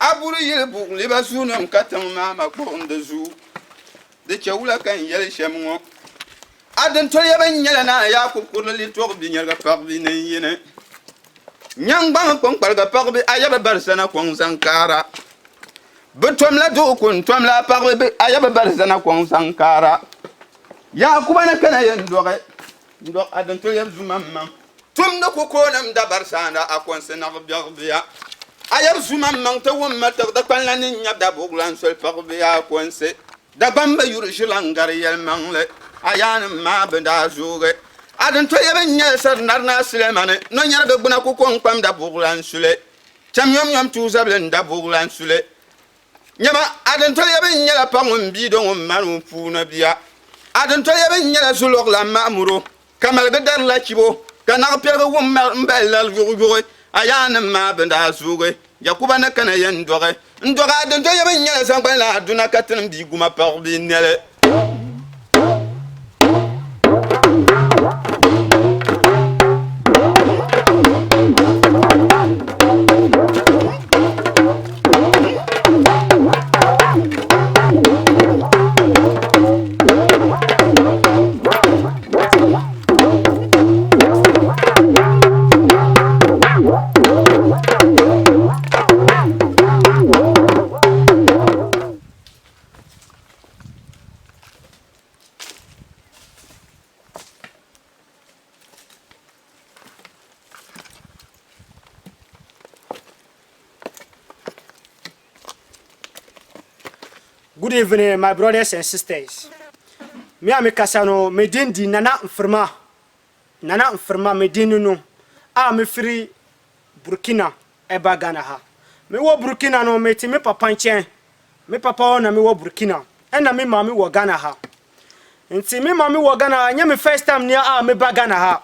Aburi yele buk liba sunam katang mama kon de zu de chawla kan yele shemngo adan to yaba nyela na yakub kurli tok bi nyarga pak bi ne yene nyang bang kon parga pak bi ayaba barsana kon sankara betom la do kon tom la pak bi ayaba barsana kon sankara yakuba na kana yen doge ndok adan to yab zumamma tum no ko konam da barsana akon senag biya ayab zuma mangta wum matak da kwan la ni nyab da buglan sol pak biya konse da bamba yurjilan gar yel mangle ayan ma benda zuge adan to yebe nyel sar narna sulemane no nyar be buna ko kon pam da buglan sule cham yom tu zablen da buglan sule nyama adan to yebe nyela pangum bi do manu puna biya adan to yebe nyela zulok la mamuro kamal be dar la kibo kana perga wum mbelal yugo ayan ma benda zuge yakuba na kana yen doge ndoga adan to yebe nyela sangban la aduna katin bi guma par bi nele. Good evening, my brothers and sisters. Me am Kasano, me din di Nana Nfirma me din no. Me free Burkina eba Ghana ha. Me wo Burkina no me ti me papa nchen. Me papa na me wo Burkina. Na me mama wo Ghana ha. Nti me mama wo Ghana nya me first time near me ba Ghana ha.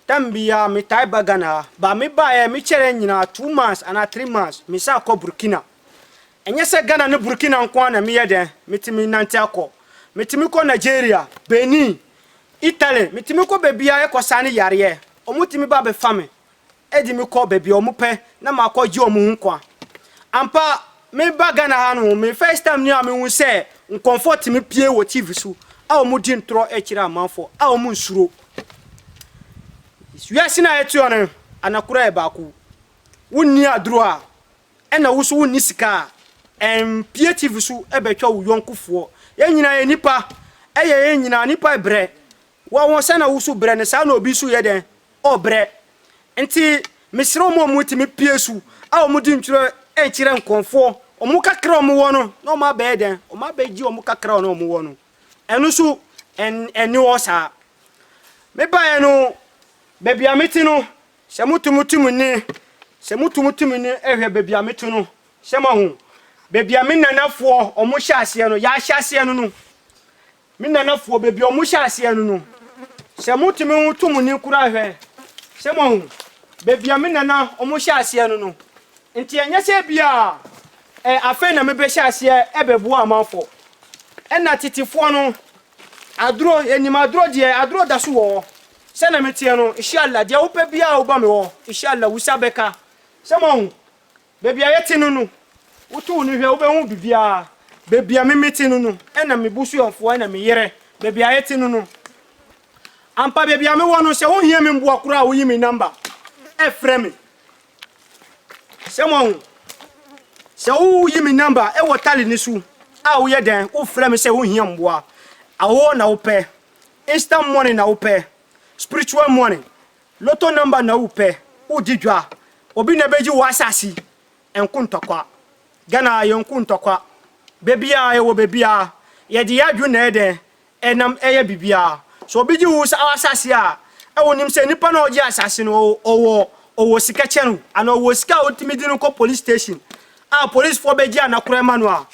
Tambia me tai ba Ghana ha. Ba me ba me chere nyina 2 months and 3 months me sa ko Burkina. Enye se Ghana ne Burkina nkwa na me yeden metimi nante akọ metimi ko Nigeria Benin Italy metimi ko bebia e ko sane yare omutimi ba be fame edi mi ko bebia omupe na makoji omu nkwa ampa me ba Ghana ha no me first time ni am hu se comfort me pie wo TV so a omudi ntro e kira amanfo a omu nsuro wiase na etu ono anakura e ba ku wonni aduro a ena wo so wonni sika PTV su ebetwa wo yonkufo ye nyina ye nipa ye nyina nipa bre wa won se na wusu bre ne sa na obi su ye den o bre enti mesiro mo muti me piesu a o mudi nturo e kire nkonfo o mu kakra o mu wono no ma be den o ma be ji o mu kakra no mu wono enu su eni wo sa me ba ye no bebi ameti no se mutumutumu ni ehwe bebi ameti no se ma hu bebi ami nanafo omo hyase no ya hyase no mi nanafo bebi omo hyase no se mutimi hutumu ni kura hwe se mo hu bebi ami nana omo hyase no nti enye se bia afa na me be hyase ebebu amanfo ena titifo no adro enima adro de adro da so wo se na metie no inshallah de wo pe bia wo ba me wo inshallah wusabeka se mo hu bebi ayeti no utu ni hwe obehu bibia bebia memeti no ena mebusu yonfo ena me yere bebia yeti no ampa bebia me wono se wo hia me mbo akura wo yimi number e frame se mo se wo yimi number e wotale ni su a wo ye den wo frame se wo hia mbo awo na wo pe instant money na wo pe spiritual money lotto number na wo pe wo didwa obi na beji wo asasi enkuntokwa Ghana yenkuntokwa bebia ye wo bebia ye de yadwu na ede enam eye bibia so obi ji wo asase a ewonim se nipa na oji asase no owo sika chenu ana owo sika otimi di no ko police station police for beji anakura manual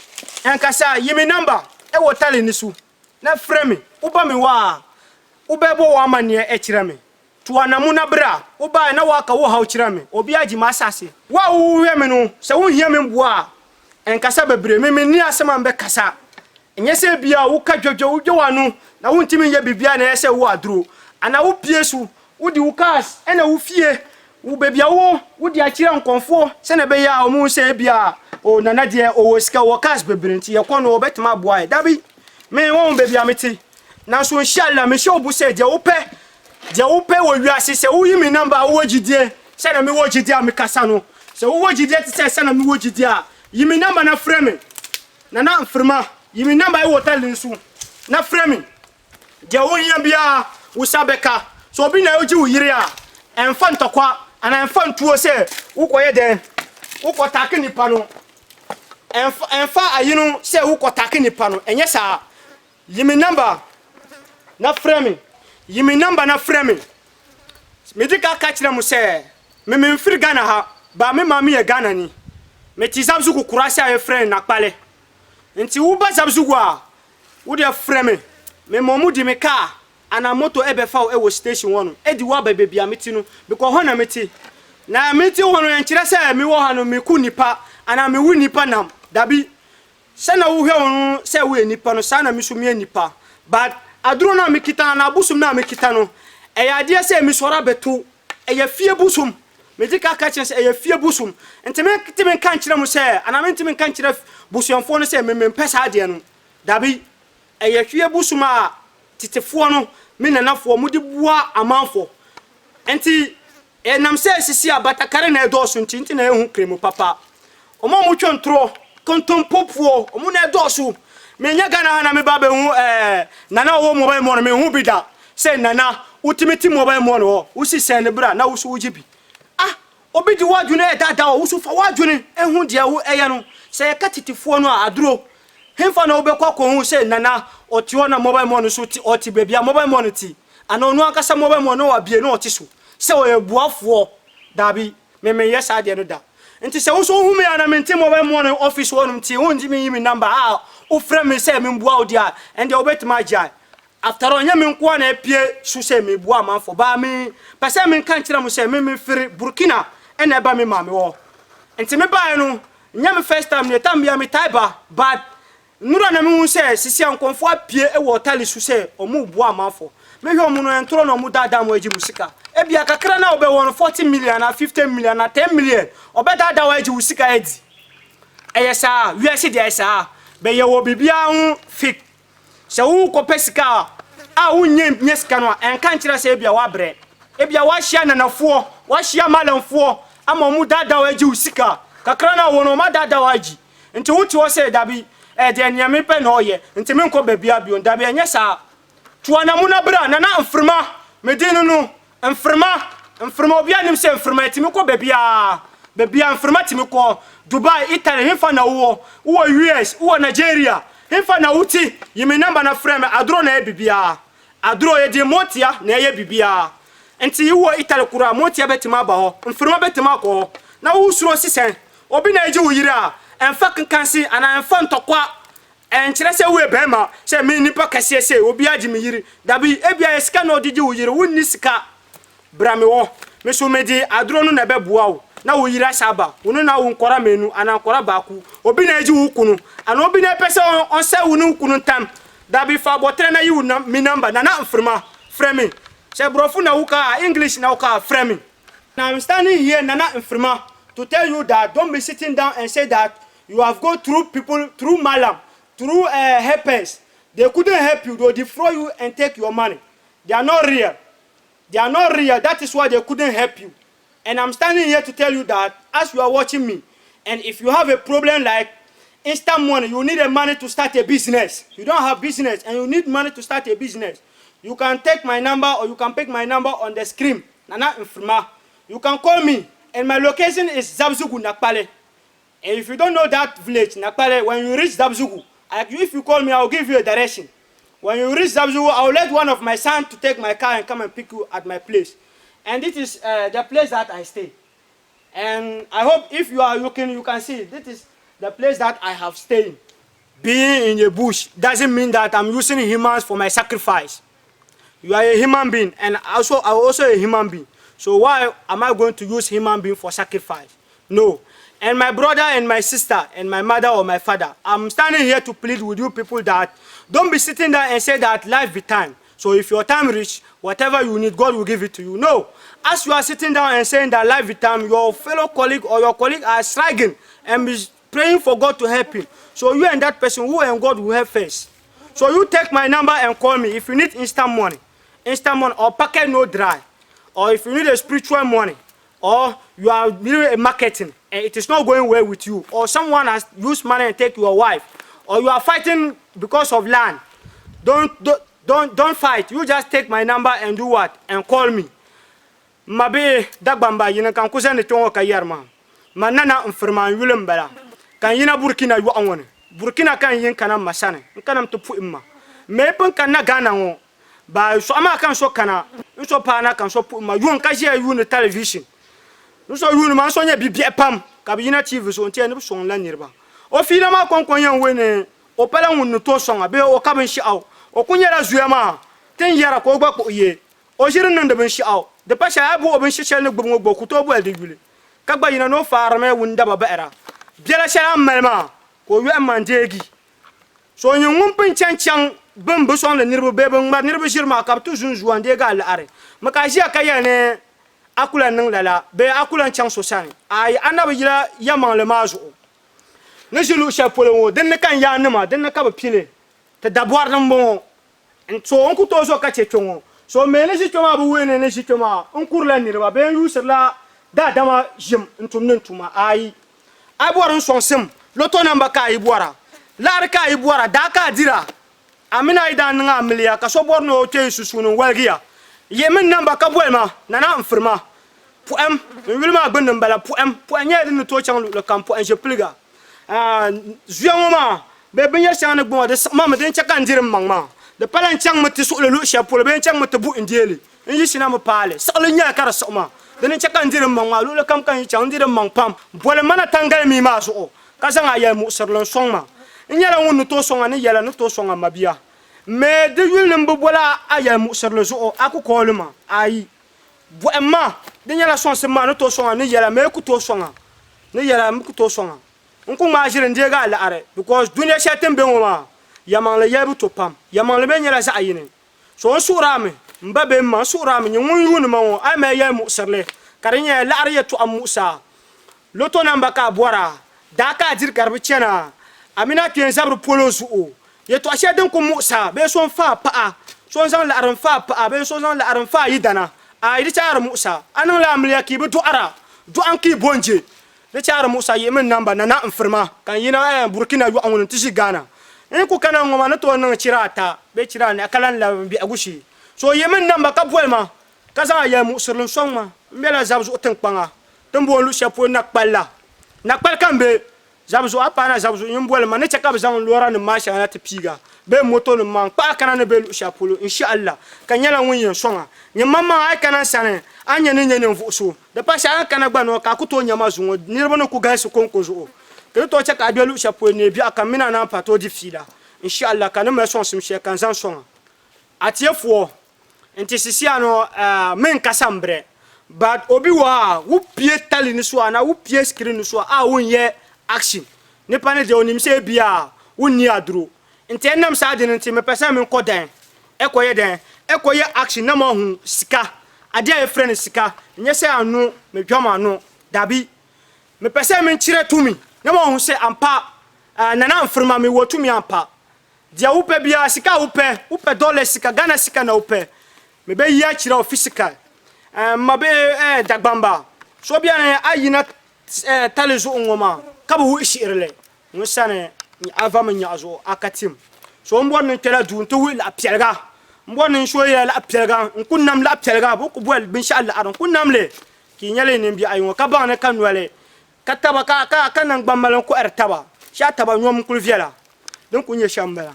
enkasa yimi number ewo tale ni su na frame uba mi wa ubebo wa mane e kire me to anamu na bra uba na waka wo hawo kire me obi agi ma asase wa wo hwe me no se wo hia me mboa enkasa bebre me ni asema mbe kasa enye se bia wo ka dwodwo wo dwanu na wo ntimi ye bibia na yese wo aduro ana wo piesu wo di wo cars ena wo fie wo bebia wo di akire nkonfo se na be ya o mu se bia o nana de o sika wo cars bebre nti ye kono obetima boa dabi me won bebia meti na so inshallah me show bu se je wo pe wo wiase se wo yimi number wo gidie se na me wo gidie me kasa no se wo gidie ti se na me wo gidie a yimi number na frame na mfirma yimi number e hotel nsu na frame je wo hia bia wo sabeka so obi na oji wo yire a emfa ntokwa ana emfa ntuo se wo koye den wo kotake nipa no emfa ayinu se wo kotake nipa no enye sa yimi number na frame yimi number na frame medika ka kire mu se me mfiri Ghana ha ba me mama ye Ghana ni me ti zabzu ku kurase aye friend na kpale nti wo ba zabzu a wo de frame me momu di me car ana moto ebefa e wo station wono e di wa ba bebia meti no because ho na meti wono en kire se me wo ha no me ku nipa ana me wu nipa nam dabi se na wo hwe wono se wo nipa no sa na me so me nipa but aduro na me kita na busum na me kita no e ya de se me sora beto e ya fie busum me dika ka chen se e ya fie busum ntime kan kire mu se ana me ntime kan kire busuanfo no se me pesa ade no dabi e ya fie busum a titefo no me nanafo mu di bua amanfo enti nam se sisi abatakare na edoso nti na ehu kremu papa omo mu twontro kontompopo omo na edoso me nya Ghana na me ba be hu nana wo mobile mo me hu bida se nana ultimate mobile mo no usi send bra na usu ujibi obi di wadwune e dada wo usu fa wadwune ehu de wo eye no se ka titifo no aduro hemfa na obekwa ko hu se nana oti ona mobile mo no so ti oti bebia mobile mo no ti ana onu akasa mobile mo no wa bie no oti so se wo ebuafo dabi me yesa de no da nti se wo so hu me ana menti mobile mo no office wonum ti hu ndi me yimi number o frame me se me mbua odia and the obetima jai after all nya me nko na epie so se me bua manfo ba me pese me kan kira mo se me firi Burkina ena ba me ma me wo nti me ba no nya me first time ne tambia me taiba but nura na me hu se sisi ankonfo apie e wo tali so se omu bua manfo me hwe omu no entro no mu dada mo agi musika e bia kakra na obe won 40 million na 50 million na 10 million obe dada wa agi musika edi eyesa wiase de eyesa be ye wo bibia hu fik se wu ko pesika wu nye sika no enka nkira se bia wa bre e bia wa hia nanafo wa hia malamfo ama mu dada wa agi usika kakra na wono ma dada wa agi nti wuti wo se dabi de nyame pe no ye nti me nko bebia bio dabi enye sa tuana mu na bra na mfirma medinu no mfirma obi anim se mfirma etimi ko bebia mfirma timi ko Dubai Italy himfa na wo US wo Nigeria himfa na wuti yimi number na frame adro na bibia adro ye di motia na ye bibia enti wo Italy kura motia betima ba ho mfirma betima ko na wo suro sisen obi na eji wo yira emfa kankansi ana emfa ntokwa enkire se we bema se me nipa kase se obi agi me yiri dabi ebia esika na odigi wo yiri wonni sika brame wo me so medi adro no na bebua wo na wo yira saba wono na wo nkora menu ana nkora baaku obi na eji wo kunu ana obi na pese on se wo nu kunu tam dabi fa botre na yi na mi number na mfirma framing se brofu na wo ka English na wo ka framing. Now I'm standing here nana mfirma to tell you that don't be sitting down and say that you have gone through people through malam through helpers. They couldn't help you, they defraud you and take your money. They are not real. That is why they couldn't help you. And I'm standing here to tell you that as you are watching me, and if you have a problem like instant money, you need a money to start a business. You don't have business and you need money to start a business. You can take my number or you can pick my number on the screen. Nana Mfirma. You can call me and my location is Zabzugu Nakpale. And if you don't know that village, Nakpale, when you reach Zabzugu, if you call me, I will give you a direction. When you reach Zabzugu, I will let one of my sons to take my car and come and pick you at my place. And this is the place that I stay. And I hope if you are looking, you can see this is the place that I have stayed. Being in a bush doesn't mean that I'm using humans for my sacrifice. You are a human being, and I'm also a human being. So why am I going to use human being for sacrifice? No. And my brother and my sister and my mother or my father, I'm standing here to plead with you people that don't be sitting there and say that life be time. So if your time reach, whatever you need, God will give it to you. No. As you are sitting down and saying that life be time, your fellow colleague or your colleague are struggling and be praying for God to help him. So you and that person, who and God will help first. So you take my number and call me if you need instant money or packet no dry, or if you need a spiritual money, or you are doing a marketing and it is not going well with you, or someone has used money and take your wife, or you are fighting because of land. Don't fight. You just take my number and do what? And call me. Mabe dagbamba yina kan kusane tongo kayarma. Manana mfirma yulum bala. Kan yina Burkina yu anwone. Burkina kan yin kana masane. Kanam to pu imma. Me pen kan na Ghana ngo. Ba so ama kan so kana. So pa na kan so pu imma. Yu kan je yu ne television. So yu man so nya bibi pam. Ka bi yina TV so ntia ne so la nirba. O fi na ma kon yan we ne. O pala wonu to so nga be o ka ben shi aw. O kunyara zuyama. Ten yara ko gba ko ye. O jirin nan da ben shi aw. De pa sha abu o ben shi shel ne gbon gbo ku to bo de yule. Ka gba yina no farme wunda ba era. Biela sha amalma ko yu amandegi. So nyu ngum pin chanchan ben bu son le nirbu be ben ma nirbu jirma ka tu zun zuan de ga la are. Maka ji aka ya ne akula nan lala be akula chan so san. Ai anabi yira yaman le mazu. Ne jilu sha polo wo den ne kan ya nima den ne ka ba pile. Te daboar nan bon. En so on ku to so ka che chongo. So me ne ji choma bu we ne ji choma on kur la nirba be yu sir la da dama jim ntum ntuma ai aboran sonsim loto namba ka ibora lar ka ibora da ka dira amina idan nga amliya ka so borno te susunu walgiya yemin namba ka bolma nana mfirma poem wilma gbin bala poem anya din to chan le campo en je pliga zuyama be ben yer chan gbo de mama den chakan dirim mangma de palan chang mati so le lu shapolo ben chang mati bu indieli inji sinama pale sala nya kara soma deni chakan dirim mangma lu le kam kan chang dirim mang pam bole mana tangal mi ma so kasanga ya mu serlon songma nyala wonu to songa ni yala no to songa mabia me de yul mbo bola aya mu serlo so aku koluma ai bu emma de nyala son se ma no to songa ni yala me ku to songa ni yala mu ku to songa nku ma jire ndega la are because dunya shatem be ngoma yaman le yabu to pam yaman le be nyala sa ayine so surame mbabe ma surame ngun yunu ma wo ay me ya mu serle karinya la are ya to amusa loto namba ka bora daka dir garbi chena amina tien zabru polo su o ye to ashe den ko musa be son fa pa son zan la aran fa pa be son zan la aran fa yidana a yi chara musa anan la amliya ki be do ara do an ki bonje de chara musa ye men namba na mfirma kan yina Burkina yu anwon tishi Ghana en ko kana ngoma na to nan chirata be chira ne akalan la bi agushi so ye men namba ka bolma kaza ya musulun songma mbela zabzu tenkpanga tembo lu chapeau nakpal kambe zabzu apana zabzu yimbol man ne chaka bazan lora ne masha na tepiga be moto ne man pa kana ne be lu chapeau inshallah kanyala wunye songa nye mama ay kana sane anya ne nyene mfuso de pa sha kana gba no ka kuto nyama zunwo nirbo no ku gaisi konkozo ke to chaka be lu chapeau ne bi akamina na pato di fila inshallah kana me son sim she kan zan songa atiefo enti sisiano men kasambre but obi wa wu pie tali ni so ana wu pie screen ni so a wonye action ne pane de onim se bia wonni aduro enti enam sa de enti me pesa me kodan ekoye den ekoye action na ma hu sika ade a friend sika nye se anu me dwama anu dabi me pesa me nchire tumi na ma hu se ampa nana mfirma me wo tumi ampa dia upe bia sika upe dollar sika Ghana sika na upe me be ya chira physical mabe dagbamba so bia ne ayina talezo ngoma kabu ishirle musane ava manyazo akatim so mbon ne tela du to wi la pielga mbon ne so ya la pielga kunnam la pielga bu ku bol inshallah aron kunnam le ki nyale ne bi ayo ka ba ne kanwale ka taba ka nan gbammalan ko er taba sha taba nyom kul viela donc on y chambela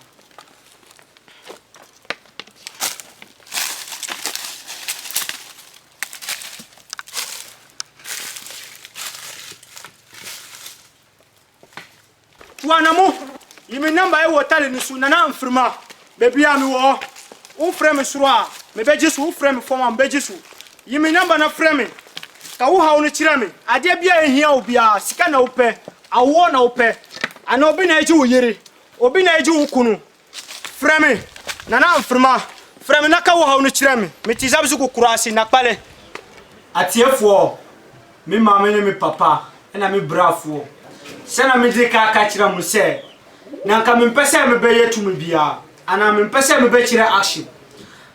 tuanamu yimi namba e wotale ni su nana mfirma bebi ami wo u frame surwa me bejisu u frame foma bejisu yimi namba na frame ka u hawo ni kirame ade bia ehia obia sika na upe awo na upe ana obi na eji uyere obi na eji ukunu frame nana mfirma frame na ka u hawo ni kirame me tizabzu ku kurasi na pale atiefo mi mama ne mi papa na mi brafo sena mi de ka kira mu se na nka mi pese mi be yetu mi bia ana mi pese mi be kire action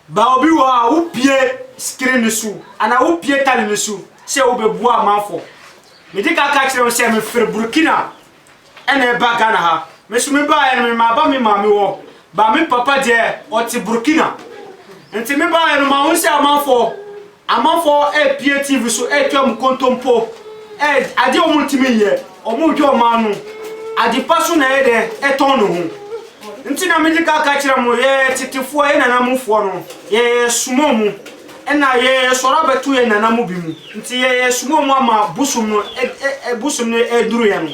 ba obi wa wo pie screen su ana wo pie tali ni su se wo be bua manfo mi de ka kira mu se mi fere Burkina ene ba Ghana ha me su mi ba ya mi ma ba mi mami wo ba mi papa de o ti Burkina enti mi ba ya no ma won se amanfo e pie TV so e twam kontompo ade o multimi ye o mu jo manu ade paso na ede eton no hu nti na medika ka kire mo ye titifo e nana mufo no ye sumo mu na ye soro betu ye nana mu bi mu nti ye sumo mu ama busum no busum no eduru ye no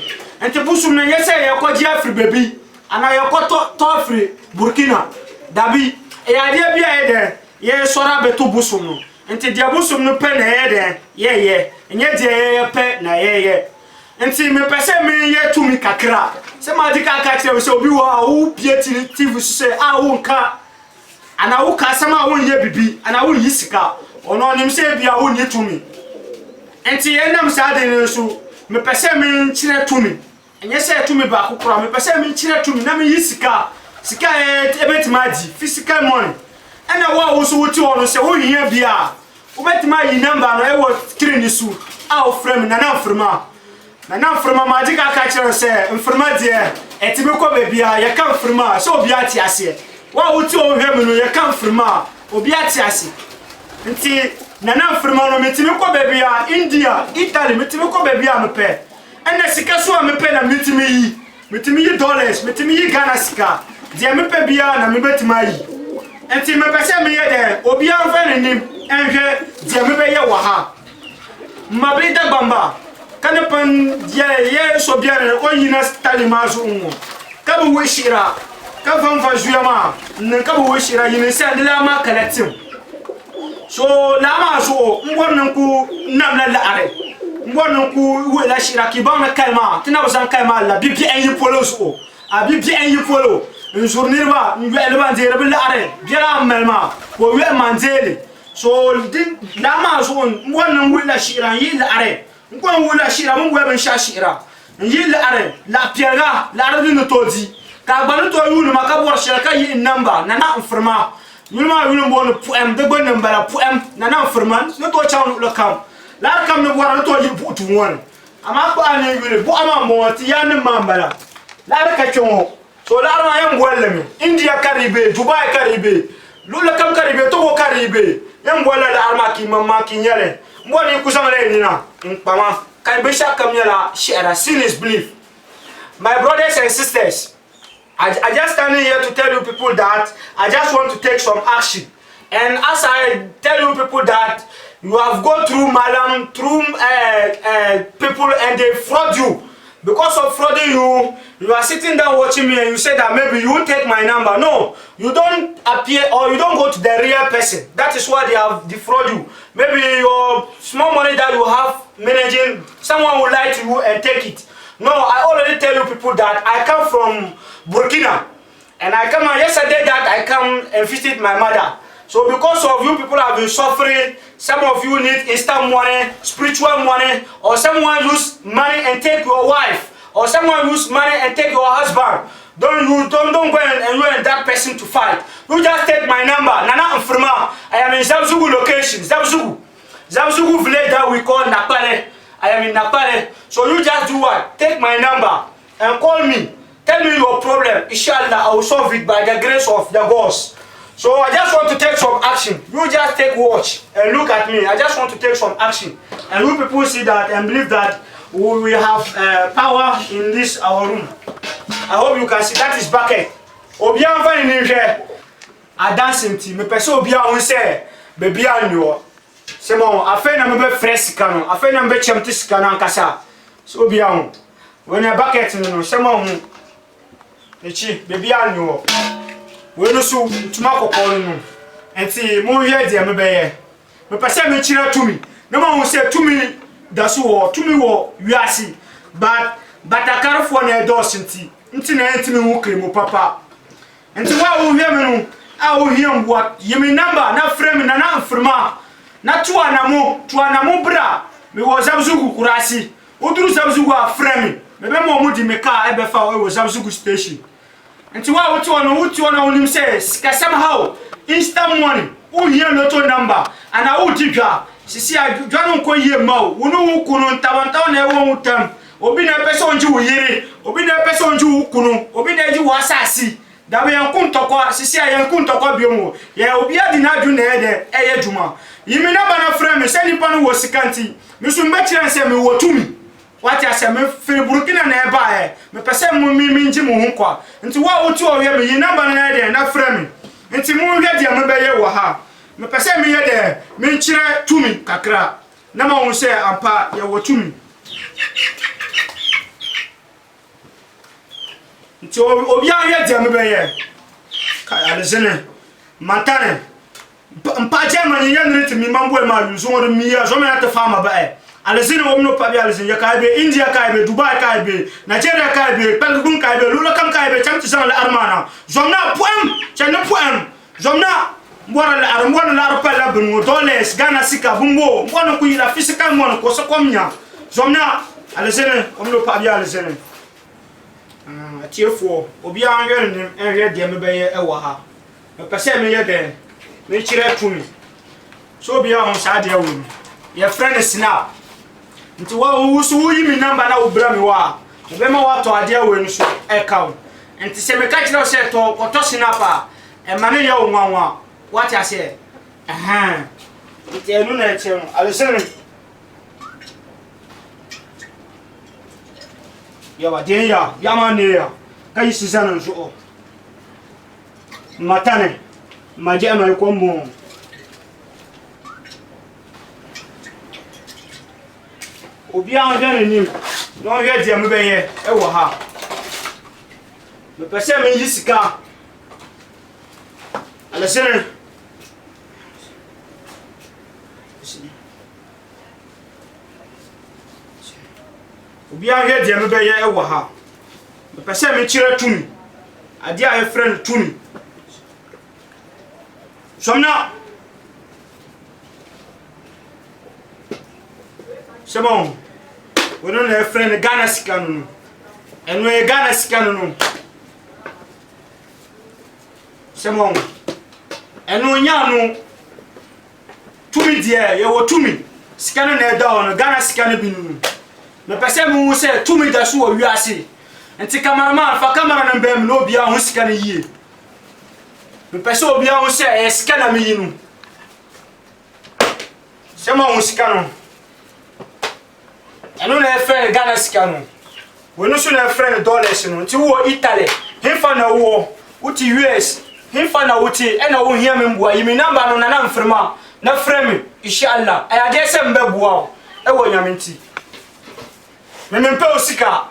nti busum no ye se ye ko ji afri bebi ana ye ko to afri Burkina dabi e ade bia ede ye soro betu busum no nti dia busum no pe na ede ye nye je pe na ye nti me pese me ye tumi kakra se ma di ka kire se obi wa wo pie TV se a wo nka ana wo ka sama wo ye bibi ana wo yi sika ono nim se bia wo nye tumi nti ye nam sa de ne so me pese me nkire tumi enye se tumi ba kokora me pese me nkire tumi na me yi sika ebetima di physical money ana wo so wuti ono se wo hia bia ubetima yi number no e wo kire ni su a o frame na na mfirma ma di ka kire se mfirma die etime ko bebia ye kan mfirma so obi ati ase wa wuti o hwem no ye kan mfirma obi ati ase nti na mfirma no metime ko bebia India Italy metime ko bebia mepe ene sika so mepe na metime yi dollars metime yi Ghana sika die mepe bia na mebetima yi nti mepese me ye de obi anfa ne nim enhwe die mebe ye wa ha mabri da bamba kana pan ye so biare o yina stali mazu unwo ka bu wishira ka van va juyama nan ka bu wishira yina se adila ma collective so la mazu ngwon ku namla la are ngwon ku wela shira ki ba na kalma tina bazan kalma la bibi en yi polo so a bibi en yi polo journée ba ngwe ba ndere bi la are biara melma ko we manzele so din la mazu ngwon wela shira yi la are ngwan wula shira mun gwe ben sha shira yi la are la piaga la are ni todi ka gbanu to yulu maka bor shira ka yi number na mfirma yulma yulu bon poem de bon number la poem na mfirma no to chawu lo kam la kam no bor to yi butu won ama ko ane yulu bu ama mo ti ya ni mambala la ka chongo so la ara yan gwelemi India Karibe Dubai Karibe lula kam Karibe to Karibe yan gwela la arma ki mamma ki nyale Mwani kusamale nina mpama kaibisha kamyala share serious belief. My brothers and sisters, I just standing here to tell you people that I just want to take some action. And as I tell you people that you have gone through Malam, through people and they fraud you. Because of frauding you are sitting down watching me and you say that maybe you won't take my number. No, you don't appear or you don't go to the real person. That is why they have defraud you. Maybe your small money that you have managing, someone will lie to you and take it. No, I already tell you people that I come from Burkina. And I come yesterday that I come and visit my mother. So because of you people have been suffering, some of you need instant money, spiritual money, or someone use money and take your wife, or someone use money and take your husband. Don't go and you and that person to fight. You just take my number, Nana Mfirma. I am in Zabzugu location, Zabzugu village that we call Napale. I am in Napale. So you just do what? Take my number and call me. Tell me your problem. Inshallah, I will solve it by the grace of the gods. So I just want to take some action. You just take watch and look at me. I just want to take some action. And you people see that and believe that we have power in this our room. I hope you can see that is bucket. Obian fan in here. I dancing team. Me person obian who say baby anyo. Semo afen na me be fresh kano. Afen na me be chemti skana ankasa. So obian when a bucket no semo hu. Echi baby anyo. We no so tuma kokoro no. Enti mo hwe dia me be ye. Me person me chira to me. No man who say to me that's what to me wo wiase. But akara for na do senti. Nti na enti me hu kremo papa. Enti wa wo hwe me no. A wo hwe mboa. Yemi number na frame na na mfrima. Na tu anamo bra. Me wo zabzugu kurasi. Oduru zabzugu a frame. Me be mo di me car e be fa wo zabzugu station. Enti wa wo tu ono onim say somehow instant money. Wo hwe no to number. Ana wo di dwa. Sisi adwanu ko yie ma wo no wo kunu ntabantaw na e wo mutam. Obi na person nji wo yiri, obi na person nji wo kunu, obi na ji wo asasi. Da be yankun tokwa, sisi yankun tokwa biomu. Ye obi adi na adwu na ede eye dwuma. Yimi na bana frame se nipa no wo sikanti. Me so mbekire se me wo tumi. Wati ase me firi Burkina na e ba e. Me pese mu mi nji mu hu kwa. Nti wa wo tu o ye me yi na bana na ede na frame. Nti mu hwe dia me be ye wo ha. Me pese me ye de me nkire tumi kakra. Na ma wo se ampa ye wo tumi. Nti obi an ye dia me be ye ka alezene mantane mpa jema ni yan rete mi mambo e ma yuzo won mi ya zo me na te fama ba e alezene wo no pa bi alezene ya ka be India ka be Dubai ka be Nigeria ka be Pelgun ka be lula kam ka be chamti san la armana zomna poem chene poem zomna mbora la armona la arpa la bunu dollars Ghana sika bumbo mbona ku ila fisika mbona ko so komnya zomna alezene wo no pa bi alezene atiefo obi an hwe nim enhwe de me beye e wo ha me pese me ye de me chire tumi so obi an sa de wo ye friend snap nti wa wo so wo yimi number na wo bra me wa be ma wa to ade wo nu so e kawo nti se me ka chire se to koto snap a e ma ne ye wo nwanwa what ya say nti enu na e che no alesene ya wa den ya mane ya kai sisana nso matane maje ma ko mo obi an jane nim no hwe dia me be ye e wo ha me pese me yisika alesene obi an hwe dia me be ye e wo ha me pese me chire tumi ade a e friend tumi somna semon wono na e friend Ghana sika no eno e Ghana sika no semon eno nya no tumi die ye wo tumi sika no na e da ono Ghana sika no bi no me pese mu se tumi da so wo wiase enti cameraman fa camera na mbem no bia ho sika na yie me pese obi a ho se e sika na me yinu se ma ho sika no eno na e friend Ghana sika no we no so na e friend dollars no enti wo Italy himfa na wo uti US himfa na uti e na wo hia me mbua yimi number no na mfrema na frame inshallah e ade se mbebua e wo nyamenti me mpe osika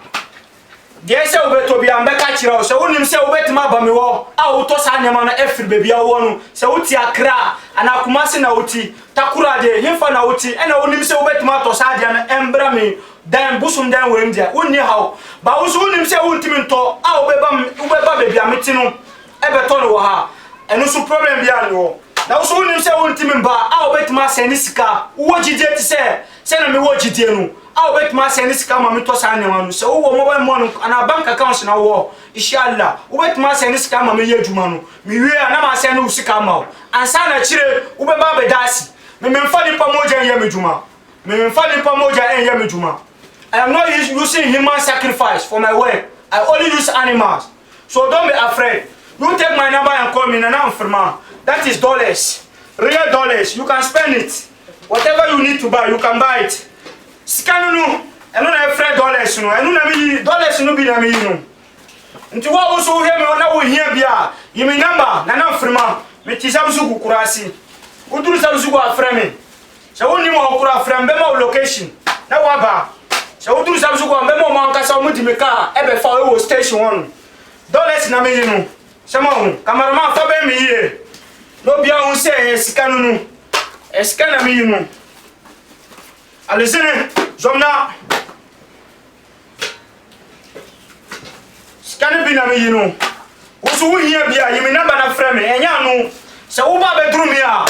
de se obeto bia mbeka kira o se wonim se obetima ba me wo a wo to sa nyama na efiri bebia wo no se wuti akra ana kumase na wuti takura de himfa na wuti ena wonim se obetima to sa dia na embra me dan busum dan wem dia wonni hawo ba wo so wonim se wontimi nto a obeba bebia meti no ebeto no wo ha eno so problem bia no na wo so wonim se wontimi mba a obetima se ni sika wo gidie ti se na me wo gidie no a obetima se ni sika ma me to sa nyama no se wo mobile money ana bank account na wo inshallah obetima se ni sika ma me ye adwuma no me wie na ma se no sika ma ansa na chire obeba bedasi me mfa ni pa moja ye medwuma me mfa ni pa moja ye medwuma I am not using human sacrifice for my work. I only use animals. So don't be afraid. You take my number and call me and I'm firma. That is dollars. Real dollars. You can spend it. Whatever you need to buy, you can buy it. Scanunu. eno na efre dollars no eno na me dollars no bi na me no nti wo so hwe me na wo hia bia yimi number na na mfrima me ti samsu kukurasi uduru samsu ko afre me se woni mo okura afre me ma location na wa ba se uduru samsu ko me mo man kasa mo di me ka e be fa wo station one dollars na me no se mo cameraman fa be me yie no bia hu se sika no esika na me no alezene zomna skane bi na me yino woso wo hia bia yimi namba na frɛ me enya no sɛ wo ba bedru me a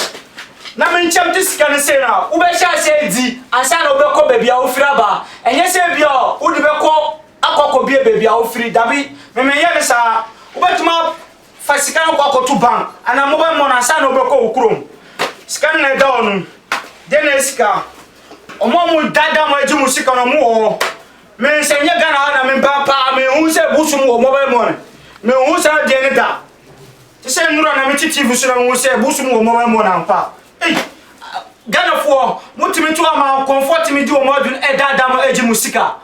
na me nkyam ti skane se na wo be sha se di ansa na wo be kɔ baabi a wo fira ba enye se bia wo di be kɔ akɔkɔ bia baabi a wo firi dabi me ye ne sa wo betuma fa skane kɔ akɔto bank ana mo be mo na ansa na wo be kɔ wo krom skane na da onu de na sika omo mu dada mo eji mu sika no mo me se nye Ghana na me papa me hu se busu mu mobile money me hu se de ne da ti se nura na me TV so na hu se busu mu mobile money ampa Ghana fo mutimi to ama comfort mi di o modun e dada mo eji mu sika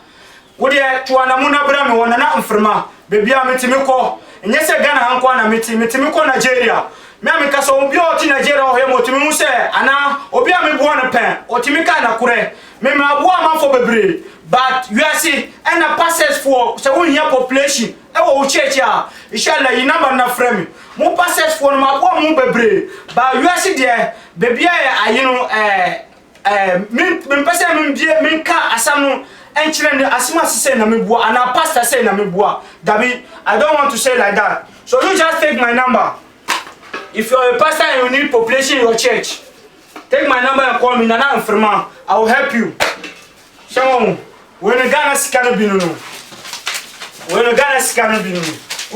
wo de to ana mu na bra me wona na mfrema bebia me timi ko nye se Ghana hanko na me timi ko Nigeria me amika so obi o ti Nigeria o he mo timi mu se ana obi a me buo no pen o timi ka na kure me ma buo ma fo bebre but you are see and a passes for so we here population e wo church a inshallah you number na frame mo passes for ma buo mo bebre but you are see there baby you know me pese me bie me ka asam no enchire ne asima se na me buo ana pastor say na me buo dabi I don't want to say like that, so you just take my number. If you're a pastor and you need population in your church, take my number and call me. Nana Mfrima, I will help you. Someone, when a Ghana scanner be no, when a Ghana scanner be no,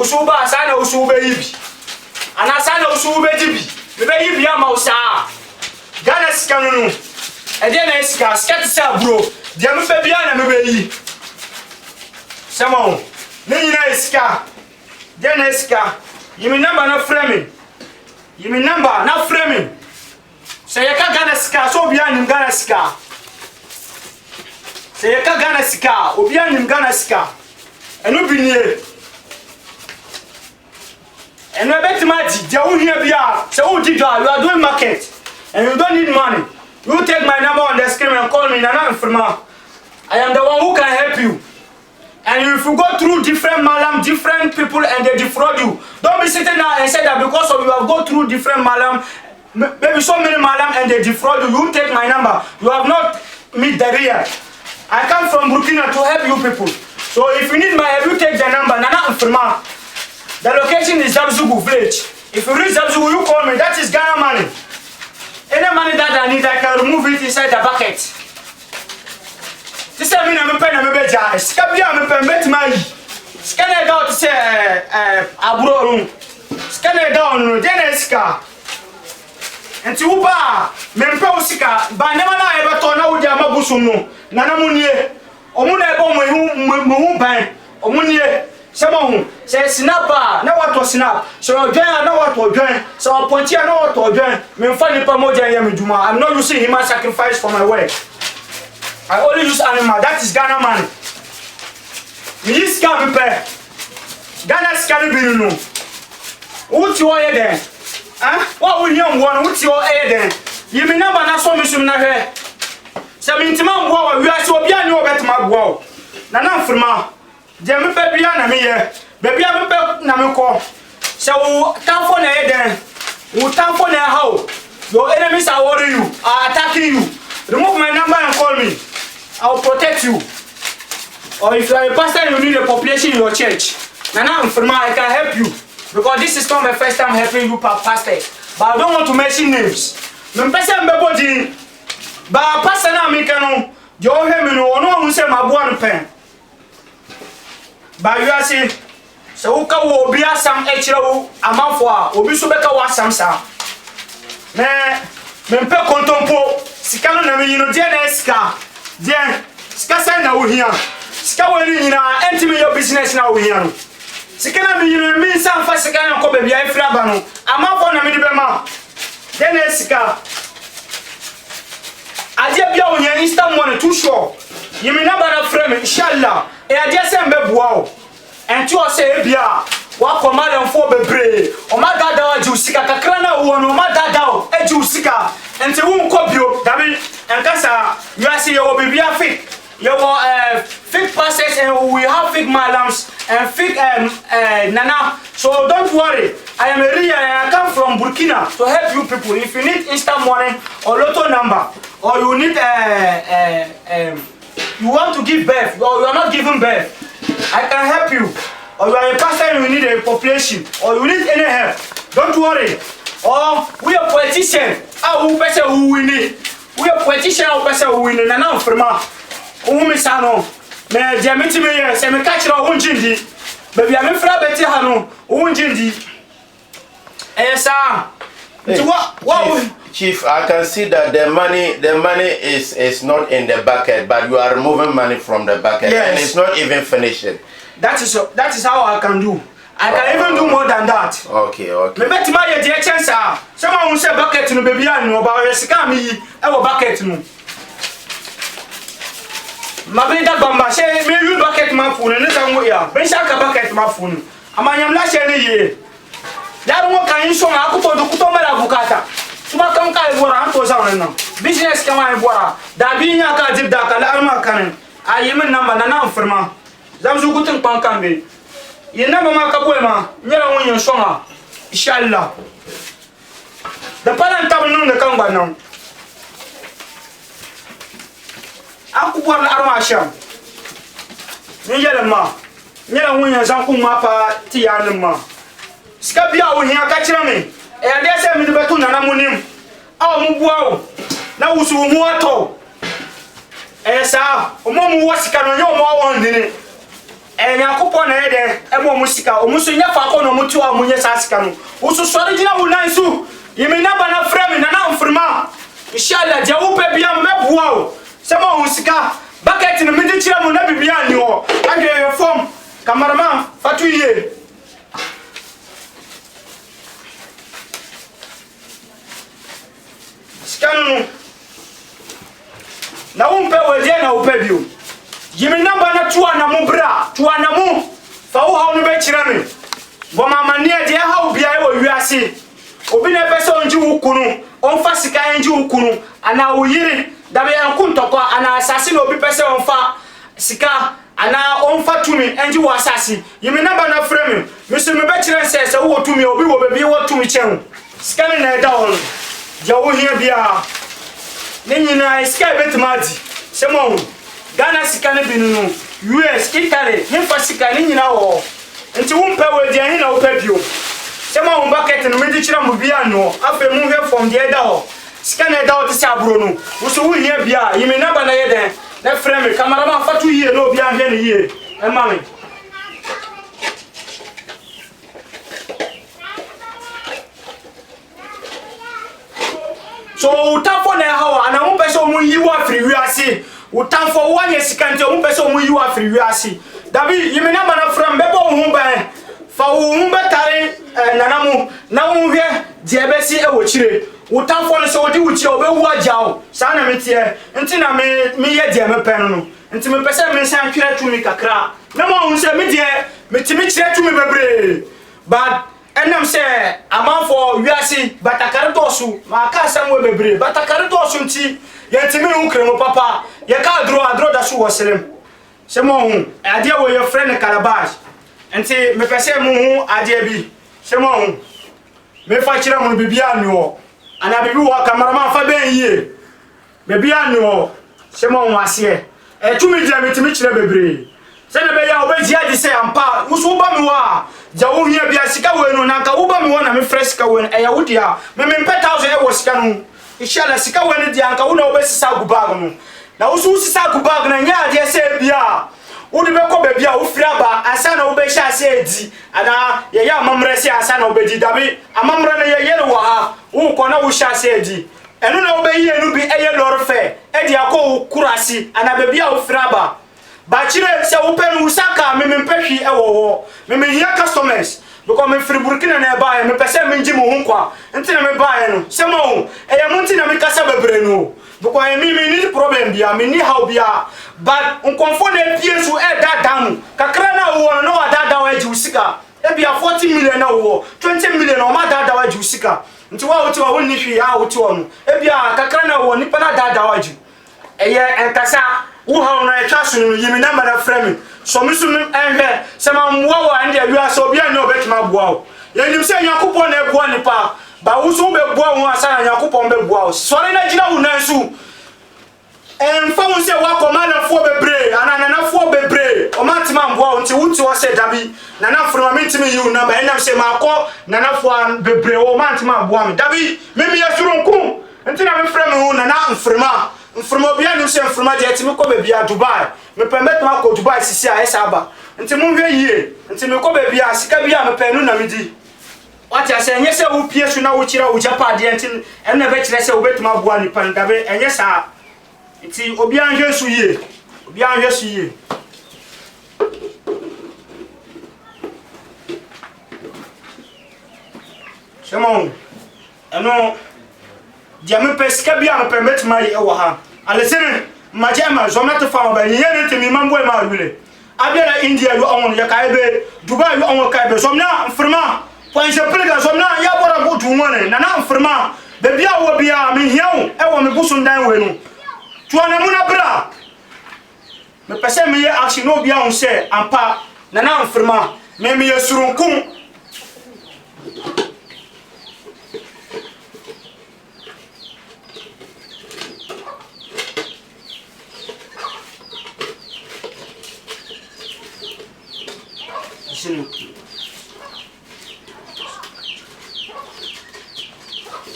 Usuba Asana Usube Ibi, and Asana Usube Dibi, the baby Yamausa, Ghana scanner no, and then I scatter bro, the Amufabiana Mubei. Someone, Nina Ska, then Eska, you mean number not framing. You mean number, not framing. Say you can't Ghana ska, so behind him Ghana ska. Say you can't Ghana ska, or behind him Ghana ska. And you be near. And I bet my dear, you here be out. So who did you are doing market and you don't need money. You take my number on the screen and call me Nana Mfrima. I am the one who can help you. And if you go through different malam, different people and they defraud you, don't be sitting there and say that because of you have gone through different malam, maybe so many malam and they defraud you, you take my number. You have not meet the real. I come from Burkina to help you people. So if you need my help, you take the number. Nana Mfrima. The location is Zabzugu village. If you reach Zabzugu, you call me. That is Ghana money. Any money that I need, I can remove it inside the bucket. This time I'm a pen and a beja. Scabia, I'm a pen, bet my scan it out to say Abro. Scan it down, Deneska. And to Uba, Memposika, but never I ever told no Yamabusuno, Nanamunie, Omuna Mumbai, Omunie, Samon, says Snapper, know what was snap. So I know what to join, so I'll point you know what to join. Memfani Pamoja Yamiduma. I'm not using him as sacrifice for my work. I only use animal. That is Ghana money. Me use can prepare. Ghana scan be no. What's your head then? Huh? What will you want? What's your head then? You mean number na so me sum na hwe. Se me ntima mbo we ase obi anya obetuma gbo. Na na mfrima. Je me pe bia na me ye. Be bia me pe na me ko. Se wo tamfo na head then. Wo tamfo na how. Your enemies are worrying you, are attacking you. Remove my number and call me. I will protect you. Or if you are a pastor and you need a population in your church, Nana Mfrima, I can help you. Because this is not my first time helping you, pastor. But I don't want to mention names. My person body, but pastor na me kanu, you hear me no one who say my boy pen. But you are saying, so uka wo be some extra amount for obi so beka wa samsa. Me mpe kontompo, sikano na me yino dia na ska. Then, Scassa now here. Scouring enter your business now here. Sikana means some fast second copy via Frabano. I'm up on a minibema. Then, Ska. I did be on your Eastern one too short. Yimi number na frame inshallah. E ade se mbeboa enti o se bia wa command for bebre o ma dada wa ji usika kakra na wo no ma dada o e ji usika enti wo nko bio dabi enkasa you see you will be fake you fake passes and we have fake malams and fake nana, so don't worry. I am a real I come from Burkina to help you people. If you need instant money or lotto number or you need you want to give birth or you are not giving birth, I can help you. Or you are a pastor and you need a population, or you need any help, don't worry. Or we are politicians, who person who we need. We are politicians who person who we need. And now from Umisano, me Jamiti me say me catch your own jindi. Baby, I'm a fra beti hano, own jindi. What? Chief, I can see that the money is not in the bucket, but you are removing money from the bucket, yes. And it's not even finishing. That is how I can do. I can even do more than that. Okay. Me bet my dear chance. Someone will say bucket no baby no about your scam me. I will bucket no. My baby that bamba say me you bucket my phone and some way. Ben shaka bucket my phone. Amanyam la shene ye. That one can show na akuto do kuto mala bukata. Tuma kan ka ibora anto zauna no. Business kama ibora. Da binya ka dib da kala alma kanen. Ayemin number na firma. Zamzu gutun pankambe. Yena mama kabwema, nyela wonyo songa. Inshallah. The parent tab no de kamba no. Aku kwa arma sham. Nyela ma. Nyela wonyo zanku mapa ti yanma. Ska bia wo hia ka kire me. E ade se me de betu nana munim. Aw mu bua wo. Na wusu mu ato. Esa, o mo mu wasika no nyo mo won dini. Yakupon ede emo musika omuso nya fa ko no mutu a munye sasika no usu sori gina wunansu yimi na bana frame na na mfirma inshallah je wo pe bia mebua o se mo musika bucket no medi kira mo na bibia ni o age form cameraman fatu ye skanu na umpe weje na upebio yimi namba na tuwa na mubra tuwa na mu fa wo hawo no be kire me bo mama ne de hawo bia e wo wiase obi na pese onji wukunu onfa sika enji wukunu ana wo yiri da be ankuntoko ana asase na obi pese onfa sika ana onfa tumi enji wo asase yimi namba na frame me so me be kire se wo tumi obi wo be bi wo tumi chen sika ne na da won ja wo hia bia ne nyina sika betimadi semo Ghana sikane binu US Italy himfa sikane nyina wo nti wumpe we dia hina wo pabio sema wo bucket no medi kira mu bia no afa mu hwe from the da ho sikane da wo ti saburo no wo so wo hia bia yimi namba na ye den na frame cameraman fatu yie no bia hwe ne yie e ma me so utafo na hawa ana mu pese mu yiwa free wiase utanfo wanye sikante o mpese o muyi wa firi wiase dabi yimi na mana from bebo hu ban fa wo hu betare nanamu na wo hwe de ebesi e wo kire utanfo no so odi wo kire o be wu ajawo sa na metie nti na me ye de me pen no nti me pese me san twere tumi kakra na mo hu se me de metimi kire tumi bebre but enam se amanfo wiase batakare dosu ma ka samwe bebre batakare dosu nti yetimi hu kremo papa ye ka adro da so woselem se mo hu ade wo your friend Calabash enti me pese mo hu ade bi se mo hu me fa kire mo bibia ni wo ana bibi wo cameraman fa ben yie bibia ni wo se mo hu ase tumi dia metimi kire bebre se ne be ya obeji ade se ampa uso ba mi wa ja wo hia bia sika we no na ka wo ba mi wo na me fresh ka we e ya wo dia me 10,000 e wo sika no inshallah sika we ne dia nka wo na obesisa gubag no na usu sisa gubag na nya ade se bia wo de be ko ba bia wo fira ba asa na wo be sha se edi ana ye ya amamre se asa na obedi dabi amamre na ye yele wa ha wo ko na wo sha se edi enu na wo be ye nu bi eye lorfe edi akọ kurasi ana be bia wo fira ba chire se wo pen usaka me mpehwi e wo me hia customers because me free Burkina na buy me pese me nji mo ho kwa nti na me buy no se mo e ya mo nti na me kasa bebre no because me need problem bia me need how bia but unkonfo na pie so e da dam kakra na wo no wa da wa ji usika e bia 40 million na wo 20 million o ma da wa ji usika nti wa wo ti wa wonni hwe a wo ti wo no e bia kakra na wo nipa na da wa ji e ye enkasa wo ha no e twa so no yimi na mara frame so me so enhe se ma mwa wo ande awia so bia ne obetima boa wo ye nim se yakopon na boa nipa ba wo so be boa wo asa na yakopon be boa wo sori na jira wo nan su fa wo se wa komanda fo bebre ana na fo bebre o ma tima boa wo nti wuti wo se dabi na na frama me ntimi yi na ba enam se ma ko na na fo bebre o ma tima boa me dabi me me yasuru nku nti na me frame wo na na mframa mframa bia nim se mframa je timi ko be bia Dubai me permit ma ko Dubai sisi a esa aba nti mo hwe yie nti me ko be bia sika bia me penu na me di wati ase enye se wo pie su na wo kira wo japa de nti enne be kire se wo betuma boa ni pan dabe enye sa nti obi anhwe su yie obi anhwe su yie Shemon eno dia me pesika bia me permit ma yi e wo ha alesene majema zomna to fama ba yene ntimi mambo e ma wile abia India yo on ya kaibe Dubai yo on kaibe zomna mfirma point je plega zomna ya bora go dumone na mfirma be bia wo bia me hiawo e wo me busu ndan we no tuana mu na bra me pese me ye action no bia on se ampa na mfirma me ye surunkum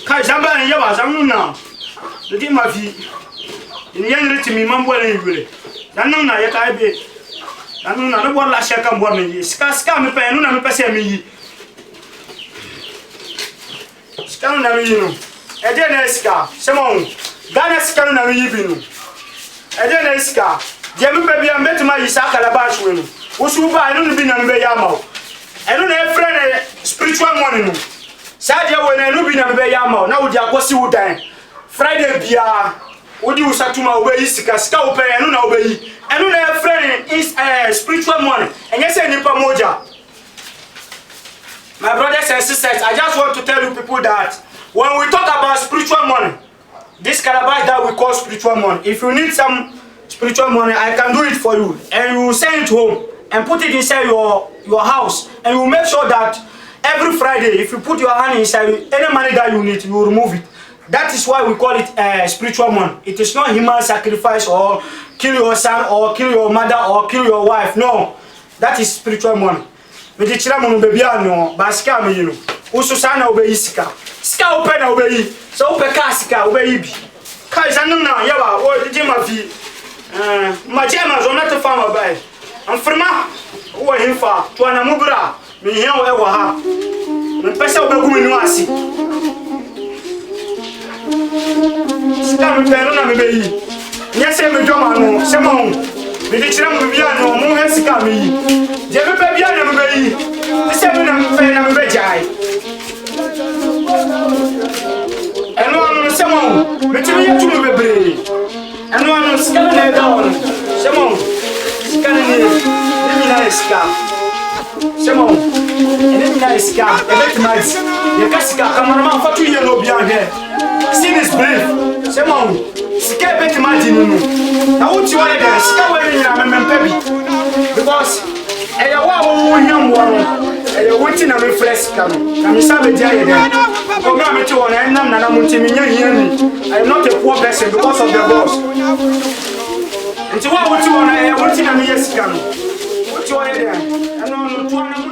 kai zamba ya ba zamuna de ma fi ni yan reti mi mambo le yule dan na ya kai be dan na no la shaka mbo me ska me pe no na me pese me yi ska no na me yi no e de na ska semon gana ska no na me yi bi no e de na ska je me pe bia metuma yi sa kala ba shwe no wo su ba no bi na me ya ma eno na e friend spiritual money no sadia we na no bi na be ya ma na wo di akosi wo dan Friday bia wo di usatuma wo be sika wo pe eno na wo be yi eno na e friend is spiritual money enye se nipa moja. My brothers and sisters, I just want to tell you people that when we talk about spiritual money, this calabash that we call spiritual money, if you need some spiritual money, I can do it for you, and you will send it home and put it inside your house, and you make sure that every Friday, if you put your hand inside any money that you need, you will remove it. That is why we call it spiritual money. It is not human sacrifice or kill your son or kill your mother or kill your wife. No, that is spiritual money. Me di chira mo baby ano basika me yino. Usu sana obeyi sika. Sika ope na obeyi. So ope ka sika obeyi bi. Kai sanu na ya ba o di ma fi. Ma jema zo na to fa ma bai. Amfirma wo himfa to na mubra me hia wo e wo ha. Me pesa obegu me no asi. Sika me peno na me beyi. Nyese me dwoma no se mo me di chira mo baby ano mo he sika me yi. Je me pe bia na me beyi. Se me na me fe na me bejai. Eno anu se mo me ti me yetu me bebre. Eno anu sika na e da on. Se mo sika ni na sika. Se mo ni na sika. E bet mas. Ye ka sika kamara ma fatu ye no bia he. Sin is brief. Se mo sika bet mas ni no. Na uti wa ye sika we ni na me pebi. Because e ya wa wo nyam wo no. E ya wuti na me fresh kanu. Na me sabe dia ye dem. Program me ti won na nam na munti me nya hia ni. I am not a poor person because of the boss. Nti wa wuti won na e wuti na me yes kanu. Wuti wa ye dem. Eno no to na